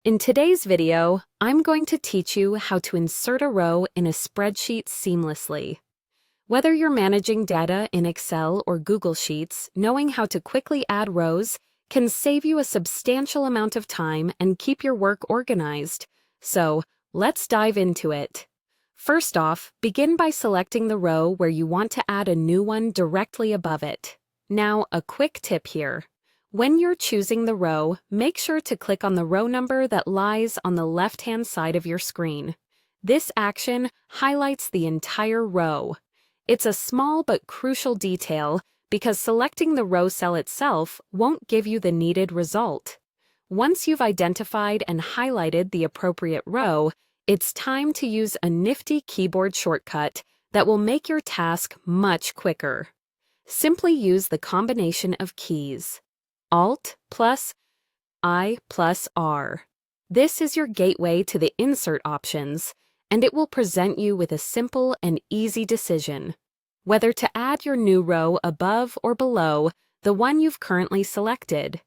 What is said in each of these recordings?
In today's video, I'm going to teach you how to insert a row in a spreadsheet seamlessly. Whether you're managing data in Excel or Google Sheets, knowing how to quickly add rows can save you a substantial amount of time and keep your work organized. So, let's dive into it. First off, begin by selecting the row where you want to add a new one directly above it. Now, a quick tip here. When you're choosing the row, make sure to click on the row number that lies on the left-hand side of your screen. This action highlights the entire row. It's a small but crucial detail because selecting the row cell itself won't give you the needed result. Once you've identified and highlighted the appropriate row, it's time to use a nifty keyboard shortcut that will make your task much quicker. Simply use the combination of keys. Alt plus I plus R. This is your gateway to the insert options, and it will present you with a simple and easy decision. Whether to add your new row above or below the one you've currently selected.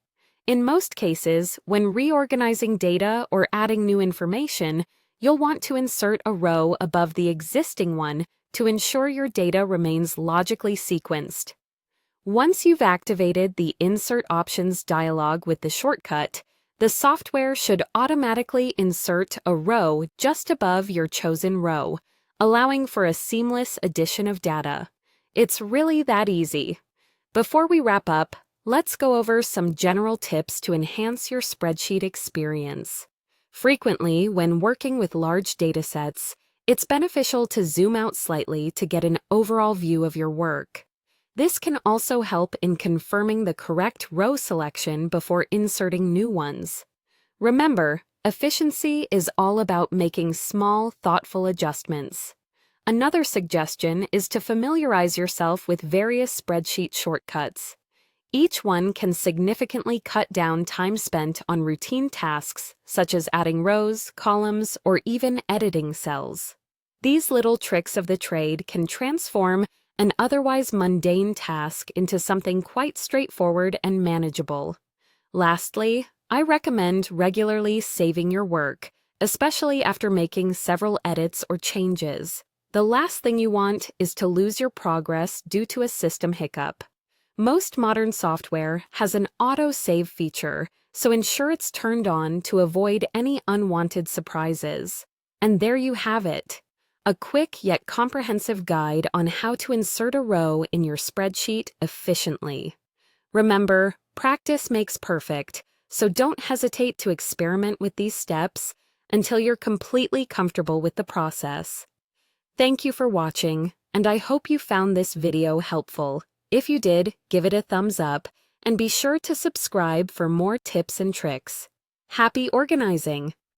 In most cases, when reorganizing data or adding new information, you'll want to insert a row above the existing one to ensure your data remains logically sequenced. Once you've activated the Insert Options dialog with the shortcut, the software should automatically insert a row just above your chosen row, allowing for a seamless addition of data. It's really that easy. Before we wrap up, let's go over some general tips to enhance your spreadsheet experience. Frequently, when working with large datasets, it's beneficial to zoom out slightly to get an overall view of your work. This can also help in confirming the correct row selection before inserting new ones. Remember, efficiency is all about making small, thoughtful adjustments. Another suggestion is to familiarize yourself with various spreadsheet shortcuts. Each one can significantly cut down time spent on routine tasks such as adding rows, columns, or even editing cells. These little tricks of the trade can transform an otherwise mundane task into something quite straightforward and manageable. Lastly, I recommend regularly saving your work, especially after making several edits or changes. The last thing you want is to lose your progress due to a system hiccup. Most modern software has an auto-save feature, so ensure it's turned on to avoid any unwanted surprises. And there you have it. A quick yet comprehensive guide on how to insert a row in your spreadsheet efficiently. Remember, practice makes perfect, so don't hesitate to experiment with these steps until you're completely comfortable with the process. Thank you for watching, and I hope you found this video helpful. If you did, give it a thumbs up, and be sure to subscribe for more tips and tricks. Happy organizing!